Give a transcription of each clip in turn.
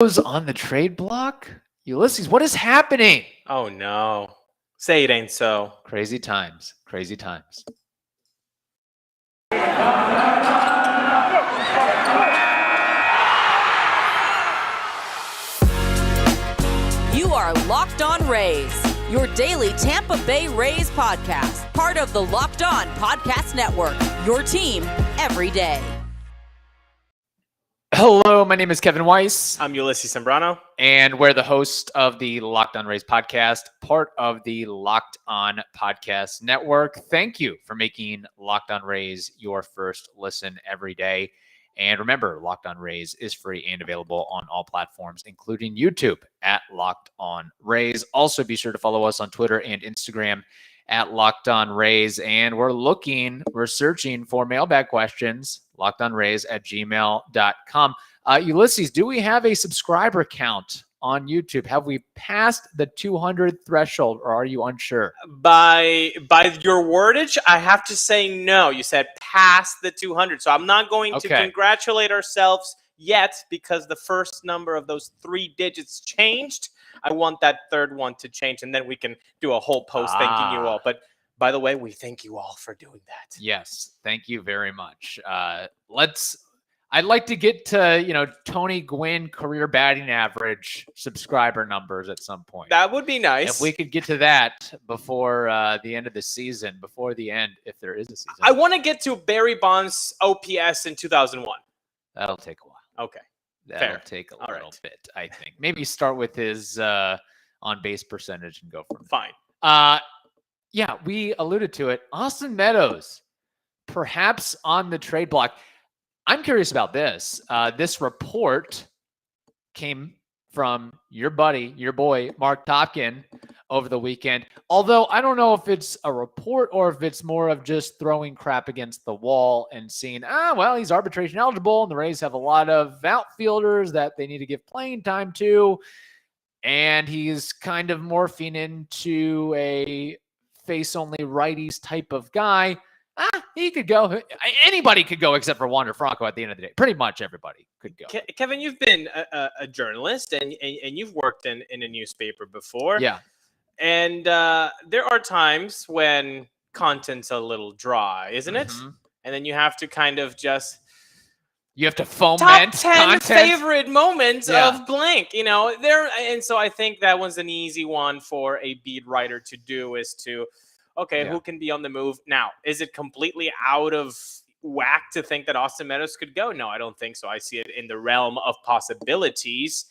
On the trade block? Ulises, what is happening? Oh, no. Say it ain't so. Crazy times. Crazy times. You are Locked On Rays, your daily Tampa Bay Rays podcast, part of the Locked On Podcast Network, your team every day. Hello, my name is Kevin Weiss. I'm Ulises Sambrano. And we're the host of the Locked On Rays podcast, part of the Locked On Podcast Network. Thank you for making Locked On Rays your first listen every day. And remember, Locked On Rays is free and available on all platforms, including YouTube at Locked On Rays. Also, be sure to follow us on Twitter and Instagram at Locked On Rays. And we're searching for mailbag questions, lockedonrays@gmail.com. Ulises, do we have a subscriber count on YouTube? Have we passed the 200 threshold, or are you unsure? By your wordage, I have to say no. You said past the 200. So I'm not going to congratulate ourselves yet because the first number of those 3 digits changed. I want that third one to change, and then we can do a whole post thanking you all. But by the way, we thank you all for doing that. Yes, thank you very much. I'd like to get to, Tony Gwynn career batting average subscriber numbers at some point. That would be nice. If we could get to that before the end of the season, before the end, if there is a season. I want to get to Barry Bonds' OPS in 2001. That'll take a while. Okay. That'll take a little bit, I think. Maybe start with his on-base percentage and go from there. Fine. Yeah, we alluded to it. Austin Meadows, perhaps on the trade block. I'm curious about this. This report came from your boy, Mark Topkin, over the weekend. Although I don't know if it's a report or if it's more of just throwing crap against the wall and seeing, he's arbitration eligible, and the Rays have a lot of outfielders that they need to give playing time to. And he's kind of morphing into a face-only righties type of guy. He could go. Anybody could go except for Wander Franco at the end of the day. Pretty much everybody could go. Kevin, you've been a journalist and you've worked in a newspaper before. Yeah. And there are times when content's a little dry, isn't it? And then you have to kind of just... You have to foment top 10 content. Favorite moments of blank, and so I think that was an easy one for a beat writer to do, is to, who can be on the move now? Is it completely out of whack to think that Austin Meadows could go? No, I don't think so. I see it in the realm of possibilities.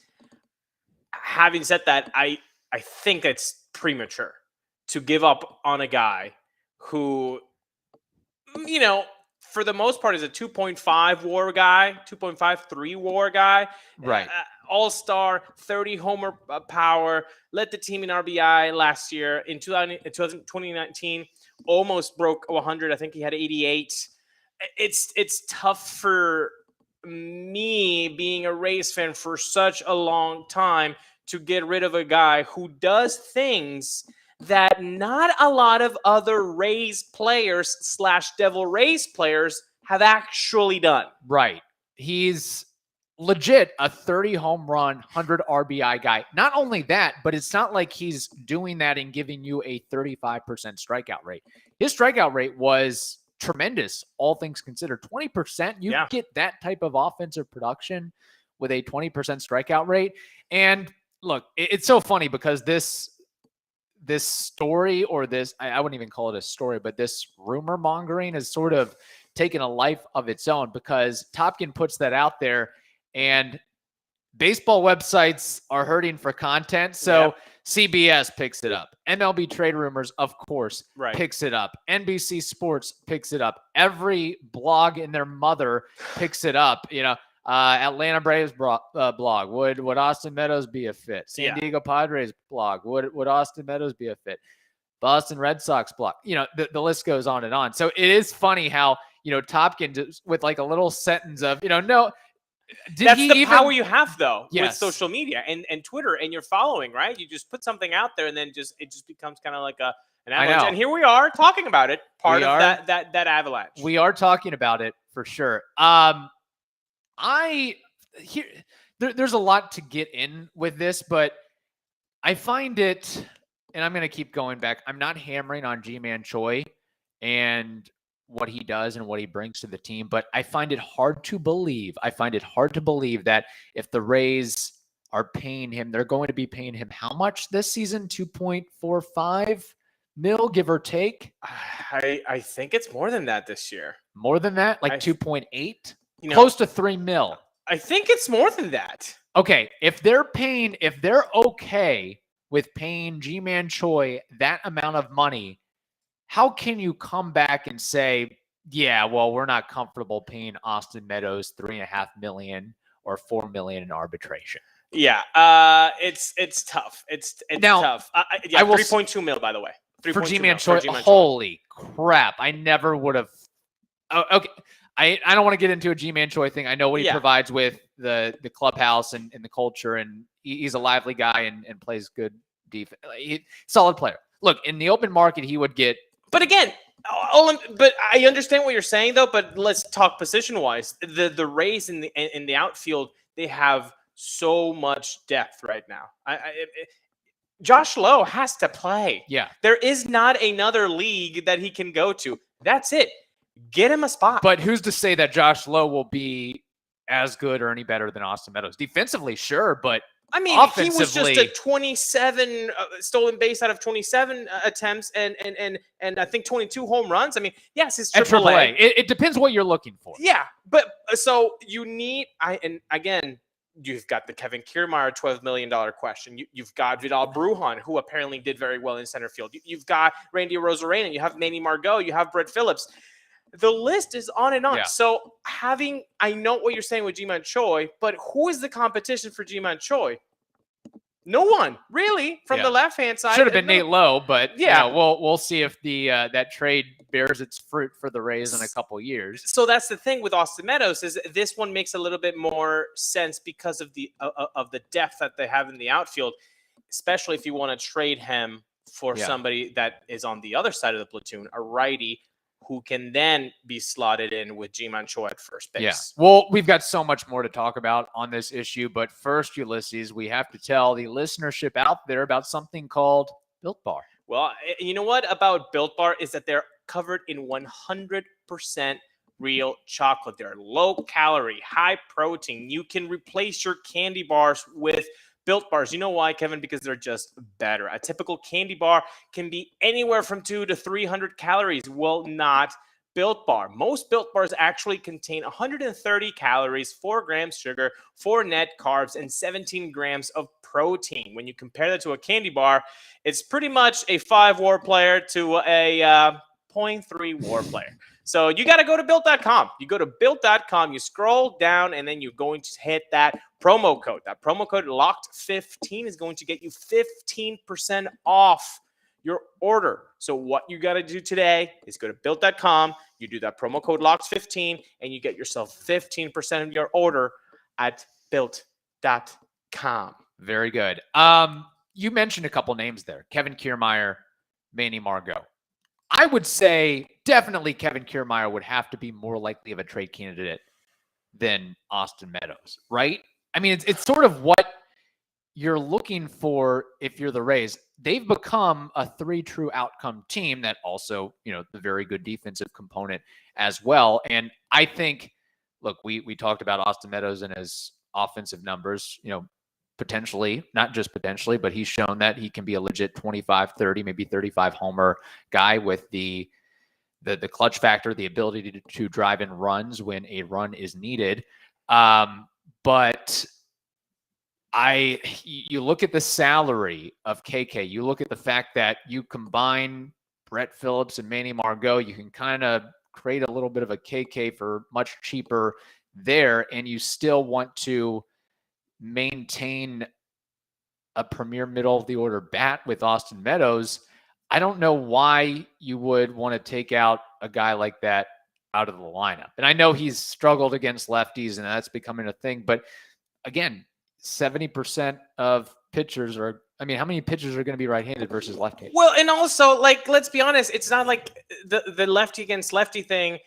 Having said that, I think it's premature to give up on a guy who, for the most part, is a 2.5 WAR guy, 2.53 WAR guy. Right. All-star, 30 homer power, led the team in RBI last year. In 2019, almost broke 100. I think he had 88. It's tough for me, being a Rays fan for such a long time, to get rid of a guy who does things that not a lot of other Rays players / Devil Rays players have actually done. Right. He's legit a 30 home run, 100 RBI guy. Not only that, but it's not like he's doing that and giving you a 35% strikeout rate. His strikeout rate was tremendous, all things considered. 20%, you get that type of offensive production with a 20% strikeout rate. And look, it's so funny because this story, or this, I wouldn't even call it a story, but this rumor mongering has sort of taken a life of its own, because Topkin puts that out there and baseball websites are hurting for content. So CBS picks it up. MLB Trade Rumors, of course, picks it up. NBC Sports picks it up. Every blog in their mother picks it up. Atlanta Braves blog. Would Austin Meadows be a fit? San Diego Padres blog. Would Austin Meadows be a fit? Boston Red Sox blog. The list goes on and on. So it is funny how, Topkin just, with like a little sentence of, no. That's the power you have, though, with social media and Twitter and your following, right? You just put something out there, and then it just becomes kind of like an avalanche. And here we are talking about it, part of that avalanche. We are talking about it for sure. there's a lot to get in with this, but I find it, and I'm going to keep going back. I'm not hammering on Ji-Man Choi and what he does and what he brings to the team, but I find it hard to believe. That if the Rays are paying him, they're going to be paying him how much this season? 2.45 mil, give or take. I think it's more than that this year. More than that, like 2.8, close to 3 mil. I think it's more than that. Okay, if they're okay with paying Ji-Man Choi that amount of money, how can you come back and say, yeah, well, we're not comfortable paying Austin Meadows $3.5 million or $4 million in arbitration? Yeah, it's tough. It's now, tough. Yeah, 3.2 mil, by the way. For Ji-Man Choi. Holy crap! I never would have. Oh, okay, I don't want to get into a Ji-Man Choi thing. I know what he provides with the clubhouse and the culture, and he's a lively guy and plays good defense. Solid player. Look, in the open market, he would get. But again, but I understand what you're saying, though. But let's talk position-wise. The Rays in the outfield, they have so much depth right now. Josh Lowe has to play. Yeah. There is not another league that he can go to. That's it. Get him a spot. But who's to say that Josh Lowe will be as good or any better than Austin Meadows? Defensively, sure, but I mean, he was just a 27 stolen base out of 27 attempts and I think 22 home runs. I mean, yes, it's AAA. It depends what you're looking for. Yeah, but so you need and again, you've got the Kevin Kiermaier $12 million question. You've got Vidal Brujan, who apparently did very well in center field. You've got Randy Arozarena. You have Manny Margot. You have Brett Phillips. The list is on and on. Yeah. So I know what you're saying with Ji-Man Choi, but who is the competition for Ji-Man Choi? No one, really, from the left-hand side. Should have been Nate Lowe, but yeah, we'll see if that trade bears its fruit for the Rays in a couple years. So that's the thing with Austin Meadows is this one makes a little bit more sense because of the depth that they have in the outfield, especially if you want to trade him for somebody that is on the other side of the platoon, a righty who can then be slotted in with Ji-Man Choi at first base. Yeah. Well, we've got so much more to talk about on this issue, but first, Ulises, we have to tell the listenership out there about something called Built Bar. Well, you know what about Built Bar is that they're covered in 100% real chocolate. They're low calorie, high protein. You can replace your candy bars with Built Bars. You know why, Kevin? Because they're just better. A typical candy bar can be anywhere from 200 to 300 calories. Well, not Built Bar. Most Built Bars actually contain 130 calories, 4 grams sugar, 4 net carbs, and 17 grams of protein. When you compare that to a candy bar, it's pretty much a 5 WAR player to a 0.3 WAR player. So you got to go to Built.com. You go to Built.com, you scroll down, and then you're going to hit that promo code. That promo code LOCKED15 is going to get you 15% off your order. So what you got to do today is go to Built.com. You do that promo code LOCKED15, and you get yourself 15% of your order at Built.com. Very good. You mentioned a couple names there. Kevin Kiermaier, Manny Margot. I would say definitely Kevin Kiermaier would have to be more likely of a trade candidate than Austin Meadows, right? I mean, it's sort of what you're looking for if you're the Rays. They've become a 3 true outcome team that also, the very good defensive component as well. And I think, look, we talked about Austin Meadows and his offensive numbers, potentially, not just potentially, but he's shown that he can be a legit 25, 30, maybe 35 homer guy with the clutch factor, the ability to drive in runs when a run is needed. But you look at the salary of KK, you look at the fact that you combine Brett Phillips and Manny Margot, you can kind of create a little bit of a KK for much cheaper there, and you still want to maintain a premier middle of the order bat with Austin Meadows. I don't know why you would want to take out a guy like that out of the lineup. And I know he's struggled against lefties and that's becoming a thing, but again, 70% of pitchers how many pitchers are going to be right-handed versus left-handed? Well, and also, let's be honest, it's not like the lefty against lefty thing.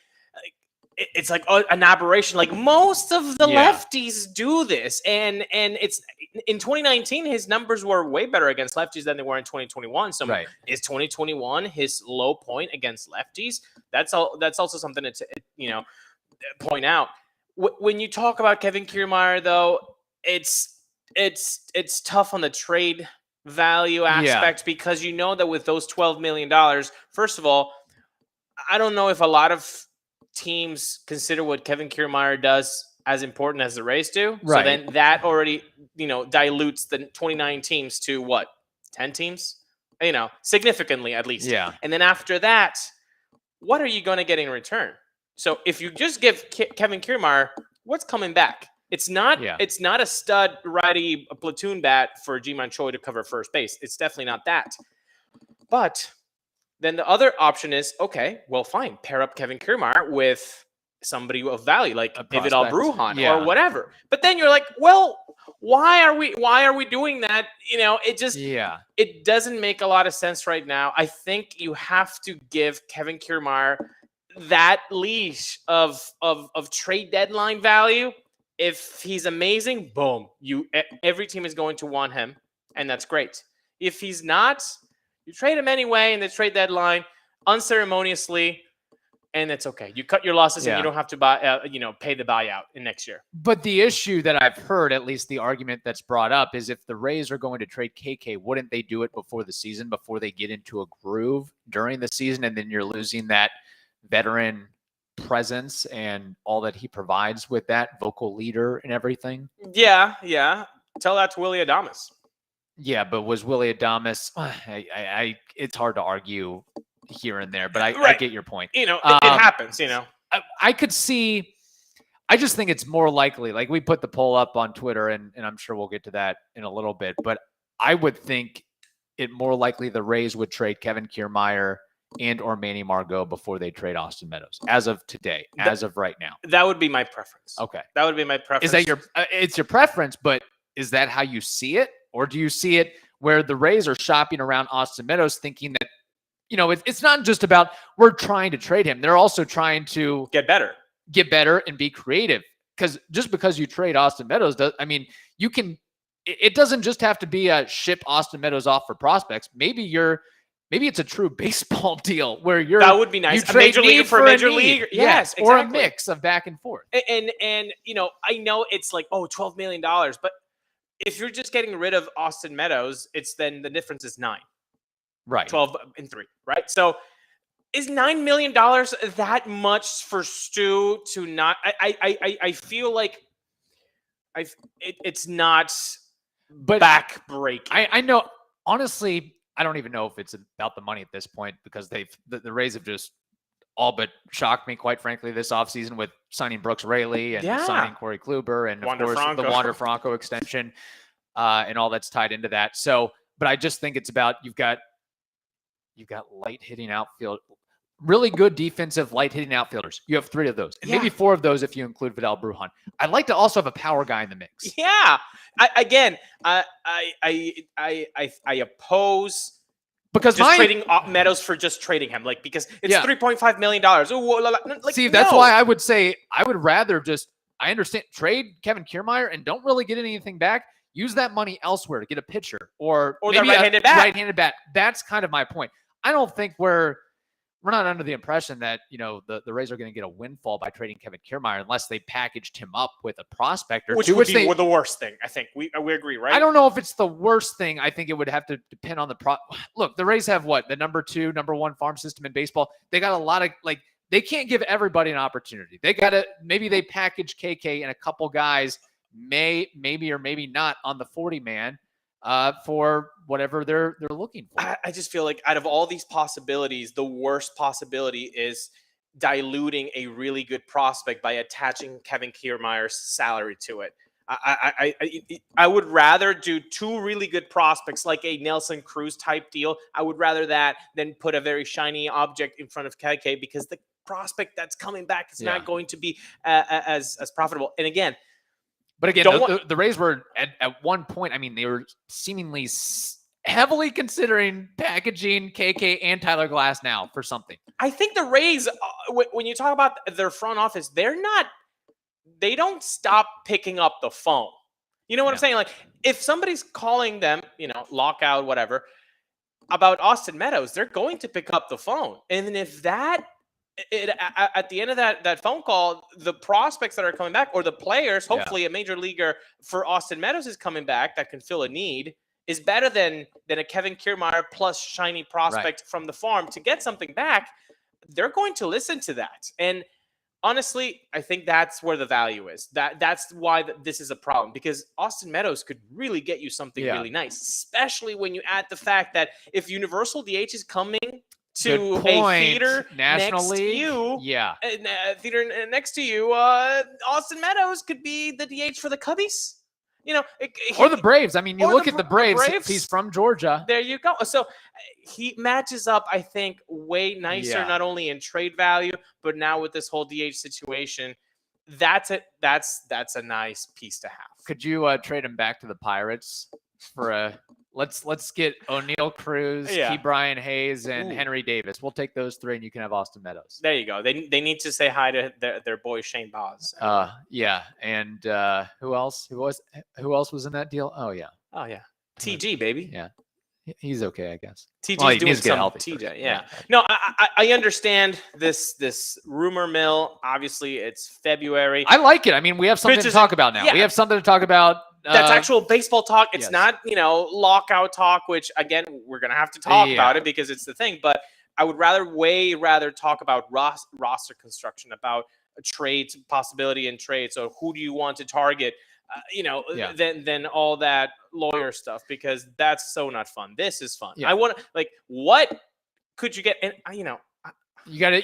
it's like an aberration. Like most of the lefties do this, and it's in 2019 his numbers were way better against lefties than they were in 2021. So is 2021 his low point against lefties? That's also something to point out. When you talk about Kevin Kiermaier, though, it's tough on the trade value aspect because you know that with those $12 million, first of all, I don't know if a lot of teams consider what Kevin Kiermaier does as important as the Rays do. Right. So then that already, dilutes the 29 teams to what? 10 teams? Significantly at least. Yeah. And then after that, what are you going to get in return? So if you just give Kevin Kiermaier, what's coming back? It's not a stud righty platoon bat for Ji-Man Choi to cover first base. It's definitely not that. But then the other option is, okay, well, fine. Pair up Kevin Kiermaier with somebody of value, like David Albrujan or whatever. But then you're like, well, why are we doing that? It doesn't make a lot of sense right now. I think you have to give Kevin Kiermaier that leash of trade deadline value. If he's amazing, boom, every team is going to want him, and that's great. If he's not, you trade him anyway in the trade deadline, unceremoniously, and it's okay. You cut your losses, and you don't have to pay the buyout in next year. But the issue that I've heard, at least the argument that's brought up, is if the Rays are going to trade KK, wouldn't they do it before the season, before they get into a groove during the season, and then you're losing that veteran presence and all that he provides with that vocal leader and everything? Yeah. Tell that to Willy Adames. Yeah, but was Willy Adames? It's hard to argue here and there, but I get your point. It happens. I could see. I just think it's more likely. Like we put the poll up on Twitter, and I'm sure we'll get to that in a little bit. But I would think it more likely the Rays would trade Kevin Kiermaier and or Manny Margot before they trade Austin Meadows, as of today, as of right now. That would be my preference. Okay. That would be my preference. Is that it's your preference, but is that how you see it? Or do you see it where the Rays are shopping around Austin Meadows thinking that, it's not just about we're trying to trade him. They're also trying to get better and be creative. Because just because you trade Austin Meadows, it doesn't just have to be a ship Austin Meadows off for prospects. Maybe it's a true baseball deal where that would be nice. A major league for a major league. Yes, exactly. Or a mix of back and forth. And I know it's like, $12 million, but if you're just getting rid of Austin Meadows, then the difference is 9. Right. 12 and 3, right? So is $9 million that much for Stu to not? I feel like it's not back-breaking. I know, honestly, I don't even know if it's about the money at this point because the Rays have just all but shocked me, quite frankly, this offseason with signing Brooks Raley and signing Corey Kluber and, Wander of course, Franco. the Wander Franco extension and all that's tied into that. So, but I just think it's about you've got light-hitting outfield, really good defensive light-hitting outfielders. You have 3 of those, and maybe 4 of those if you include Vidal Brujan. I'd like to also have a power guy in the mix. Yeah. I oppose because trading Meadows for just trading him, because it's $3.5 million. That's why I would say I would rather I understand trade Kevin Kiermaier and don't really get anything back. Use that money elsewhere to get a pitcher or maybe right-handed bat. That's kind of my point. I don't think we're not under the impression that, the Rays are going to get a windfall by trading Kevin Kiermaier unless they packaged him up with a prospector. Which would be the worst thing, I think. We agree, right? I don't know if it's the worst thing. I think it would have to depend on Look, the Rays have what? The number 2, number 1 farm system in baseball. They got a lot of, they can't give everybody an opportunity. They got to, maybe they package KK and a couple guys, maybe or maybe not on the 40-man. For whatever they're looking for. I just feel like out of all these possibilities, the worst possibility is diluting a really good prospect by attaching Kevin Kiermaier's salary to it. I would rather do 2 really good prospects like a Nelson Cruz type deal. I would rather that than put a very shiny object in front of KK because the prospect that's coming back is not going to be as profitable. And again, But again, the Rays were at one point, they were seemingly heavily considering packaging KK and Tyler Glass now for something. I think the Rays, when you talk about their front office, they don't stop picking up the phone. You know what I'm saying? Like, if somebody's calling them, lockout, whatever, about Austin Meadows, they're going to pick up the phone. And then if at the end of that phone call, the prospects that are coming back, or the players, hopefully a major leaguer for Austin Meadows is coming back that can fill a need, is better than a Kevin Kiermaier plus shiny prospect from the farm to get something back, they're going to listen to that. And honestly, I think that's where the value is. That's why this is a problem, because Austin Meadows could really get you something really nice, especially when you add the fact that if Universal DH is coming to a theater National next League. to you, theater next to you, Austin Meadows could be the DH for the Cubbies. Or the Braves. I mean, you look at the Braves. Braves. He's from Georgia. There you go. So he matches up, I think, way nicer, not only in trade value, but now with this whole DH situation. That's it. That's a nice piece to have. Could you trade him back to the Pirates for a? Let's get O'Neill Cruz, Key Brian Hayes, and Henry Davis. We'll take those three, and you can have Austin Meadows. There you go. They need to say hi to their boy Shane Baz. And who else? Who else was in that deal? Oh yeah. TG, baby. Yeah, he's okay, I guess. TG's doing something. TJ, yeah. No, I understand this rumor mill. Obviously, it's February. I like it. I mean, we have something to talk about now. Yeah. We have something to talk about. That's actual baseball talk. It's not, lockout talk, which, again, we're going to have to talk about it because it's the thing. But I would way rather talk about roster construction, about a trade possibility in trade. So who do you want to target, than all that lawyer stuff, because that's so not fun. This is fun. I want to, what could you get? And, you got to.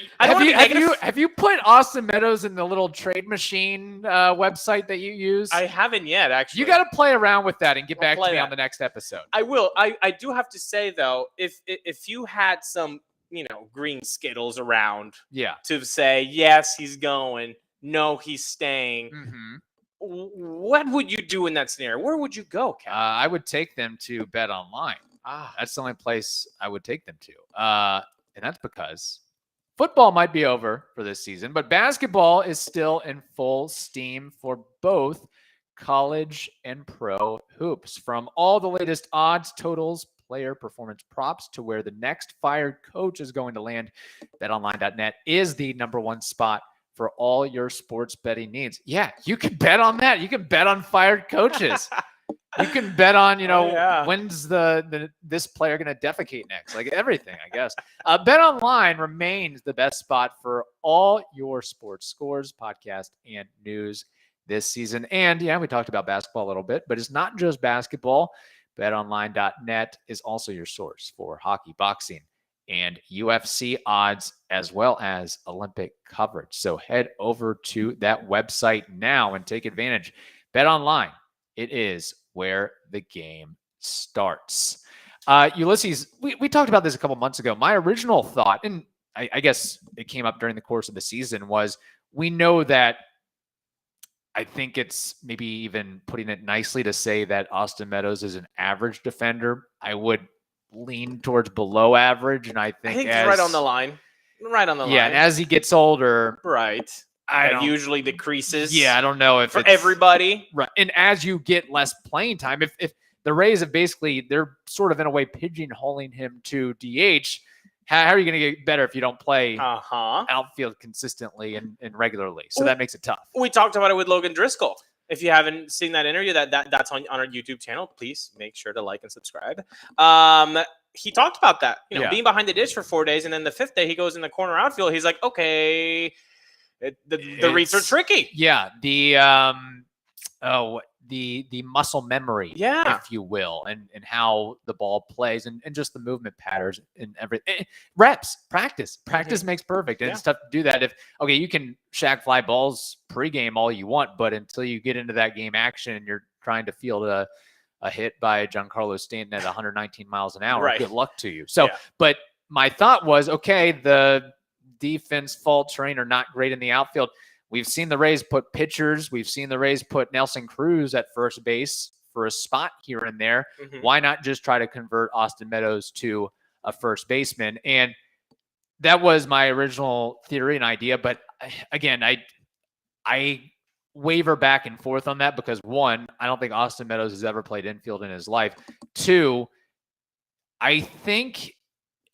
Have you put Austin Meadows in the little trade machine website that you use? I haven't yet, actually. You got to play around with that and get back to me on the next episode. I will. I do have to say though, if you had some green Skittles around, to say yes he's going, no he's staying. Mm-hmm. What would you do in that scenario? Where would you go, Kevin? I would take them to BetOnline. That's the only place I would take them to, and that's because football might be over for this season, but basketball is still in full steam for both college and pro hoops. From all the latest odds, totals, player performance props to where the next fired coach is going to land, BetOnline.net is the number one spot for all your sports betting needs. Yeah, you can bet on that. You can bet on fired coaches. You can bet on, when's this player going to defecate next? Like everything, I guess. BetOnline remains the best spot for all your sports scores, podcast, and news this season. And we talked about basketball a little bit, but it's not just basketball. BetOnline.net is also your source for hockey, boxing, and UFC odds, as well as Olympic coverage. So head over to that website now and take advantage. BetOnline, it is where the game starts. Ulises, we talked about this a couple months ago. My original thought, and I guess it came up during the course of the season, was we know that I think it's maybe even putting it nicely to say that Austin Meadows is an average defender. I would lean towards below average, and I think he's right on the line. Right on the line. Yeah, and as he gets older, that usually decreases. Yeah, I don't know if for everybody. Right. And as you get less playing time, if the Rays have they're sort of in a way pigeonholing him to DH, how are you going to get better if you don't play outfield consistently and regularly? So that makes it tough. We talked about it with Logan Driscoll. If you haven't seen that interview, that's on our YouTube channel. Please make sure to like and subscribe. He talked about that, being behind the dish for 4 days, and then the fifth day he goes in the corner outfield. He's like, okay, the reads are tricky. Yeah, the muscle memory, if you will, and how the ball plays and just the movement patterns and everything. Reps, practice makes perfect. And it's tough to do that if, you can shack fly balls pregame all you want, but until you get into that game action and you're trying to field a hit by Giancarlo Stanton at 119 miles an hour, good luck to you. So, but my thought was, the defense fault terrain are not great in the outfield. We've seen the Rays put pitchers. We've seen the Rays put Nelson Cruz at first base for a spot here and there. Mhm. Why not just try to convert Austin Meadows to a first baseman? And that was my original theory and idea. But again, I waver back and forth on that because, one, I don't think Austin Meadows has ever played infield in his life. Two, I think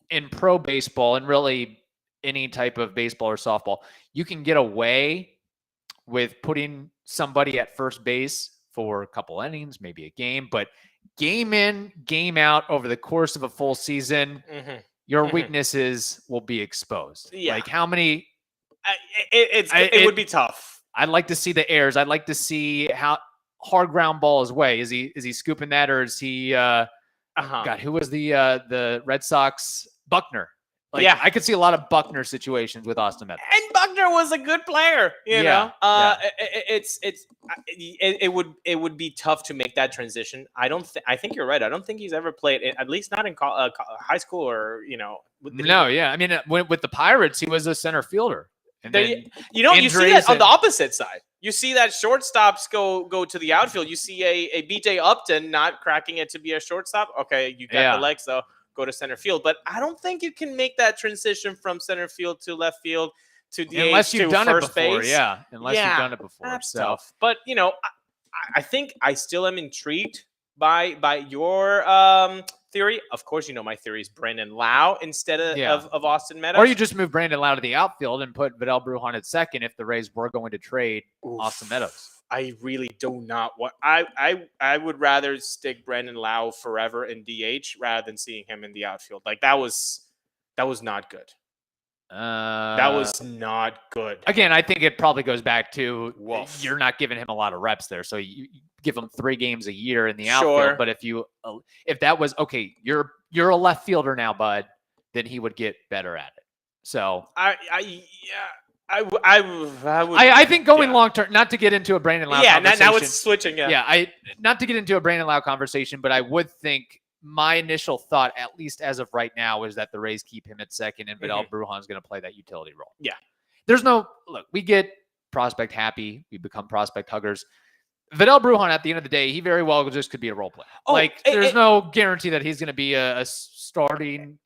in pro baseball and really any type of baseball or softball, you can get away with putting somebody at first base for a couple innings, maybe a game, but game in, game out over the course of a full season, your weaknesses will be exposed. Yeah. Like how many? It would be tough. I'd like to see the errors. I'd like to see how hard ground ball is way. Is he scooping that, or is he? God, who was the Red Sox? Buckner. Like, I could see a lot of Buckner situations with Austin Meadows. And Buckner was a good player, you know. It would be tough to make that transition. I think you're right. I don't think he's ever played, at least not in high school or No, yeah. I mean, with the Pirates, he was a center fielder. And you see that on the opposite side. You see that shortstops go to the outfield. You see a BJ Upton not cracking it to be a shortstop. Okay, you got the legs though. Go to center field, but I don't think you can make that transition from center field to left field to DH unless you've done first it before. base. Unless you've done it before. That's tough. But I think I still am intrigued by your theory. Of course, my theory is Brandon Lau instead of Austin Meadows. Or you just move Brandon Lau to the outfield and put Vidal Brujan at second if the Rays were going to trade Austin Meadows. I really do not want. I would rather stick Brandon Lau forever in DH rather than seeing him in the outfield. Like that was not good. That was not good. Again, I think it probably goes back to you're not giving him a lot of reps there, so you give him 3 games a year in the outfield. But if that was okay, you're a left fielder now, bud, then he would get better at it. So I think going long term, not to get into a Brandon Lau conversation. Now it's switching. Not to get into a Brandon Lau conversation, but I would think my initial thought, at least as of right now, is that the Rays keep him at second and Vidal Brujan is going to play that utility role. Yeah. There's no look. We get prospect happy. We become prospect huggers. Vidal Brujan, at the end of the day, he very well just could be a role player. There's no guarantee that he's going to be a starting.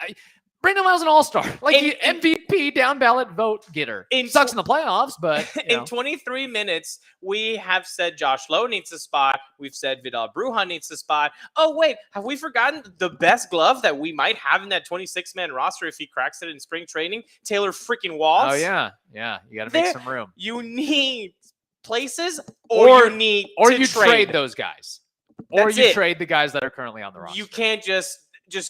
Brandon Lau's an all-star, MVP down ballot vote getter. Sucks in the playoffs, but in 23 minutes, we have said Josh Lowe needs a spot. We've said Vidal Brujan needs a spot. Oh wait, have we forgotten the best glove that we might have in that 26-man roster if he cracks it in spring training? Taylor freaking Walls. Oh yeah. You got to make some room. You need places, or you trade those guys, or you trade the guys that are currently on the roster. You can't just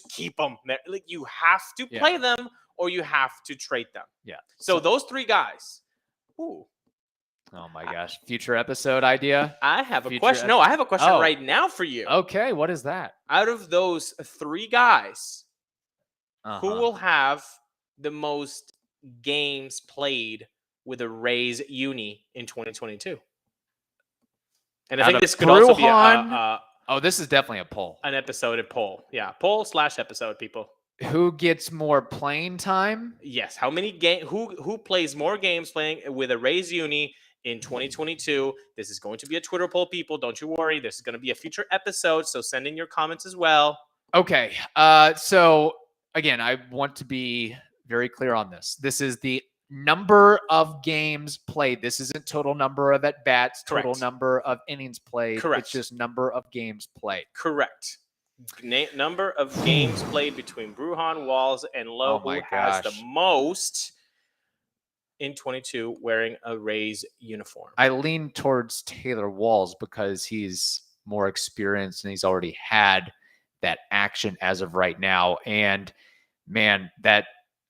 keep them there. Like you have to play them or you have to trade them. Yeah. So those 3 guys. Ooh. Oh my gosh. Future episode idea. I have a question. No, I have a question right now for you. Okay. What is that? Out of those 3 guys, who will have the most games played with a Rays uni in 2022? And I think this could also be this is definitely a poll. An poll. Yeah, poll/episode, people. Who gets more playing time? Yes. How many who plays more games playing with a Rays uni in 2022? This is going to be a Twitter poll, people. Don't you worry. This is going to be a future episode, so send in your comments as well. Okay. So again, I want to be very clear on this. This is the number of games played. This isn't total number of at-bats, total number of innings played. Correct. It's just number of games played. Correct. Number of games played between Brujan, Walls, and Lowe, who has the most in 22 wearing a Rays uniform. I lean towards Taylor Walls because he's more experienced and he's already had that action as of right now. And man, that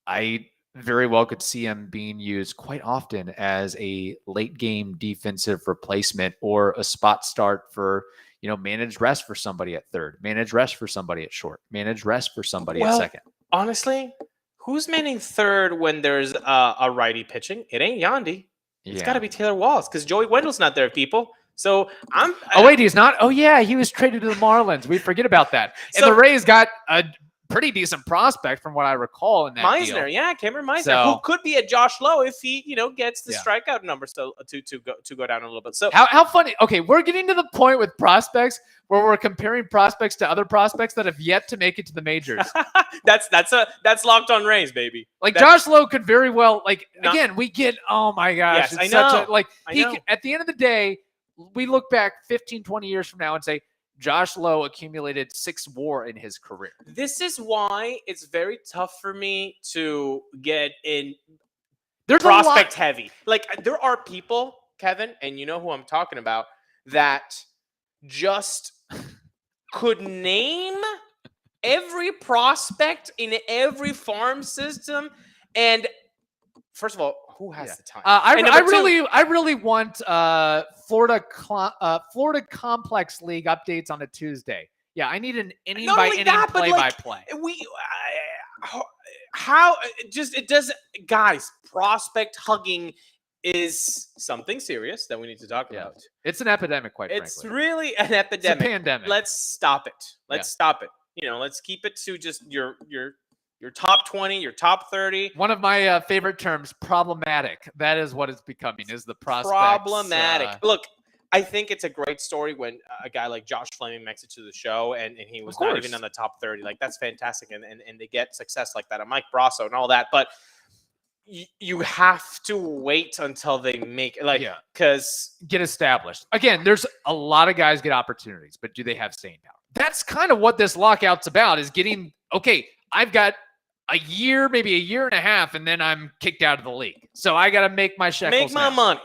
I very well could see him being used quite often as a late game defensive replacement or a spot start for, managed rest for somebody at third, managed rest for somebody at short, managed rest for somebody at second. Honestly, who's manning third when there's a righty pitching? It ain't Yandy. It's got to be Taylor Walls because Joey Wendell's not there, people. So wait, he's not? Oh yeah, he was traded to the Marlins. We forget about that. And the Rays got a pretty decent prospect from what I recall in that Meisner, deal. yeah, Cameron Meisner, So- who could be a Josh Lowe if he, gets the Yeah. strikeout numbers to go down a little bit. So How funny. Okay, we're getting to the point with prospects where we're comparing prospects to other prospects that have yet to make it to the majors. that's Locked On Rays, baby. Like That's- Josh Lowe could very well, Not- again, we get, oh my gosh. Yes, I it's such know. I he know. at the end of the day, we look back 15, 20 years from now and say, Josh Lowe accumulated 6 WAR in his career. This is why it's very tough for me to get in There's prospect heavy. Like there are people, Kevin, and you know who I'm talking about, that just could name every prospect in every farm system. And first of all, who has the time? I And number two- really want Florida Complex League updates on a Tuesday. Yeah, I need an inning Not by only inning that, but, play by play. How it does, guys. Prospect hugging is something serious that we need to talk Yeah. about. It's an epidemic, quite It's frankly. really an It's a epidemic. pandemic. Let's stop it. Let's stop it. Let's keep it to just your top 20, your top 30. One of my favorite terms, problematic. That is what it's becoming, is the prospects. Problematic. Look, I think it's a great story when a guy like Josh Fleming makes it to the show and he was not even course. on the top 30. Like, that's fantastic. And they get success like that. And Mike Brasso and all that. But you have to wait until they make it. Yeah. Because Get established. Again, there's a lot of guys get opportunities, but do they have staying power? That's kind of what this lockout's about, is getting, okay, I've got a year, maybe a year and a half, and then I'm kicked out of the league. So I got to make my shekels make my now. money.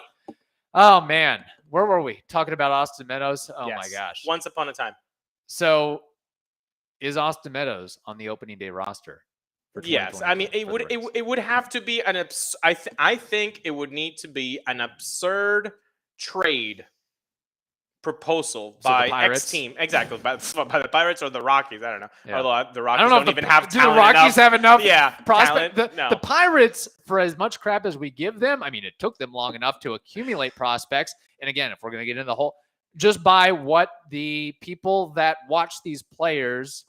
Oh, man. Where were we? Talking about Austin Meadows? Oh, my Yes. gosh. Once upon a time. So is Austin Meadows on the opening day roster? For Yes, I mean 2022 for the Rays? it would have to be an I think it would need to be an absurd trade proposal So the by Pirates? X team, exactly by the Pirates or the Rockies. I don't know. Yeah. Although the Rockies I don't know don't if even have do the talent Rockies enough. have enough Yeah, prospect. talent? No. The Pirates, for as much crap as we give them, I mean, it took them long enough to accumulate prospects. And again, if we're going to get into the whole, just by what the people that watch these players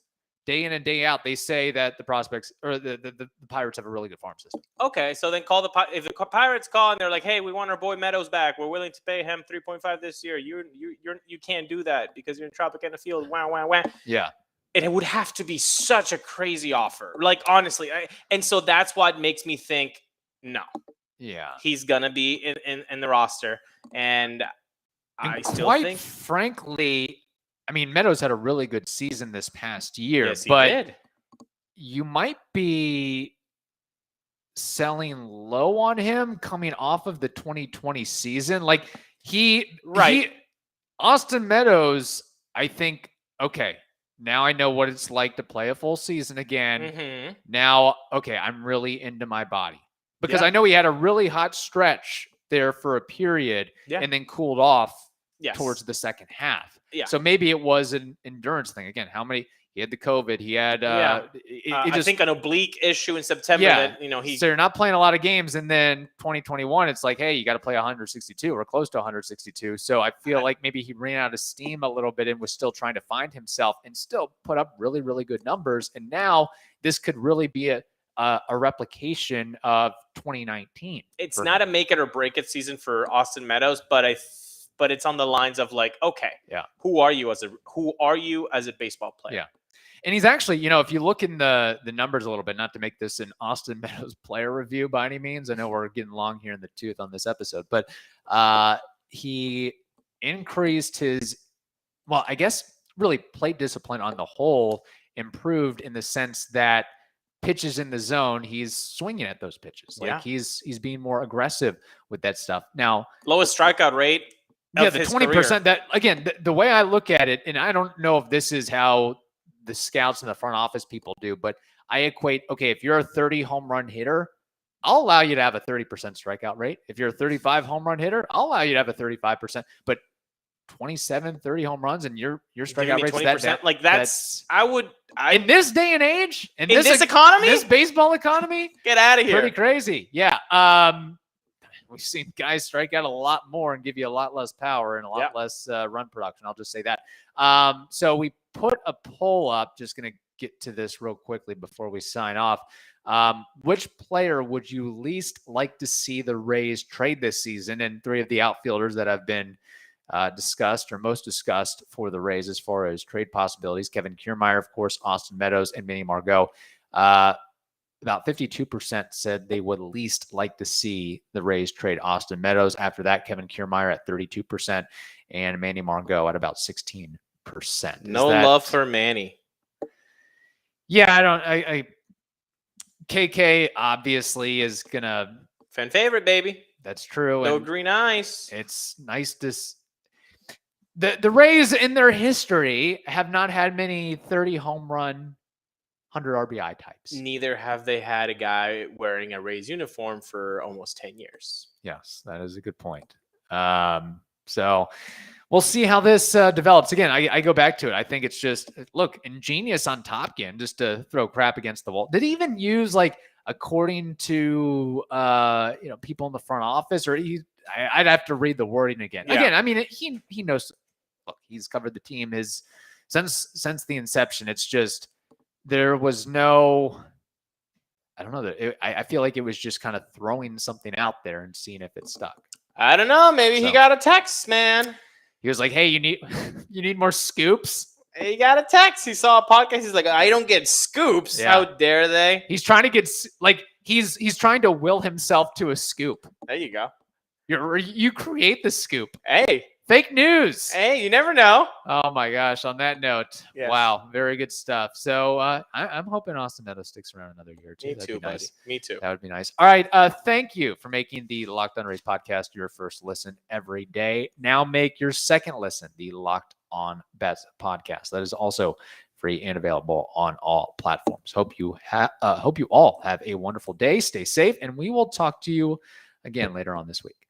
day in and day out, they say that the prospects or the Pirates have a really good farm system. Okay, so then if the Pirates call and they're like, "Hey, we want our boy Meadows back. We're willing to pay him 3.5 this year." You can't do that because you're in Tropicana Field. Wow, wow, wow. Yeah. And it would have to be such a crazy offer. Like, honestly. And so that's what makes me think, no, Yeah. he's going to be in the roster. And I And still quite think. frankly, I mean, Meadows had a really good season this past year, Yes, he but did. you might be selling low on him coming off of the 2020 season. Like Austin Meadows, I think, okay, now I know what it's like to play a full season again. Mhm. Now, okay, I'm really into my body because Yeah. I know he had a really hot stretch there for a period Yeah. and then cooled off Yes. towards the second half. Yeah. So maybe it was an endurance thing. Again, how many? He had the COVID. He had, Yeah. I think an oblique issue in September that, so you're not playing a lot of games. And then 2021, it's like, hey, you got to play 162 or close to 162. So I feel like maybe he ran out of steam a little bit and was still trying to find himself and still put up really, really good numbers. And now this could really be a replication of 2019. it's for not him. a make it or break it season for Austin Meadows, but it's on the lines of like, okay, Yeah. who are you as a baseball player? Yeah. And he's actually, if you look in the numbers a little bit, not to make this an Austin Meadows player review by any means. I know we're getting long here in the tooth on this episode, but he increased I guess really plate discipline on the whole improved in the sense that pitches in the zone, he's swinging at those pitches. Like Yeah. he's being more aggressive with that stuff. Now, Lowest strikeout rate. yeah, of the his 20%, career. that again, the way I look at it, and I don't know if this is how the scouts and the front office people do, but I equate, okay, if you're a 30 home run hitter, I'll allow you to have a 30% strikeout rate. If you're a 35 home run hitter, I'll allow you to have a 35%, but 27, 30 home runs and your Giving strikeout me rate's 20%. that Like that's in this day and age, in this economy, this baseball economy, get out of here. pretty crazy. Yeah. We've seen guys strike out a lot more and give you a lot less power and a lot less run production. I'll just say that. So we put a poll up, just going to get to this real quickly before we sign off. Which player would you least like to see the Rays trade this season? And 3 of the outfielders that have been discussed or most discussed for the Rays as far as trade possibilities: Kevin Kiermaier, of course, Austin Meadows, and Manny Margot. About 52% said they would least like to see the Rays trade Austin Meadows. After that, Kevin Kiermaier at 32% and Manny Margot at about 16%. No love for Manny. Yeah, KK obviously is gonna fan favorite, baby. That's true. No green eyes. It's nice to. The Rays in their history have not had many 30 home run, 100 RBI types. Neither have they had a guy wearing a Rays uniform for almost 10 years. Yes, that is a good point. So we'll see how this develops. Again, I go back to it. I think it's just, look, ingenious on Topkin just to throw crap against the wall. Did he even use, like, according to people in the front office, or I'd have to read the wording again. Yeah. Again, I mean, he knows. Look, he's covered the team since the inception. It's just there was no. I don't know. I feel like it was just kind of throwing something out there and seeing if it stuck. I don't know. Maybe he got a text, man. He was like, "Hey, you need more scoops." He got a text. He saw a podcast. He's like, "I don't get scoops. Yeah. How dare they?" He's trying to get he's trying to will himself to a scoop. There you go. You create the scoop. Hey, fake news. Hey, you never know. Oh my gosh! On that note, yes. Wow, very good stuff. So I'm hoping Austin Meadows sticks around another year or two. Me That'd too, be nice. buddy. Me too. That would be nice. All right. Thank you for making the Locked On Rays podcast your first listen every day. Now make your second listen the Locked On Bets podcast. That is also free and available on all platforms. Hope you all have a wonderful day. Stay safe, and we will talk to you again later on this week.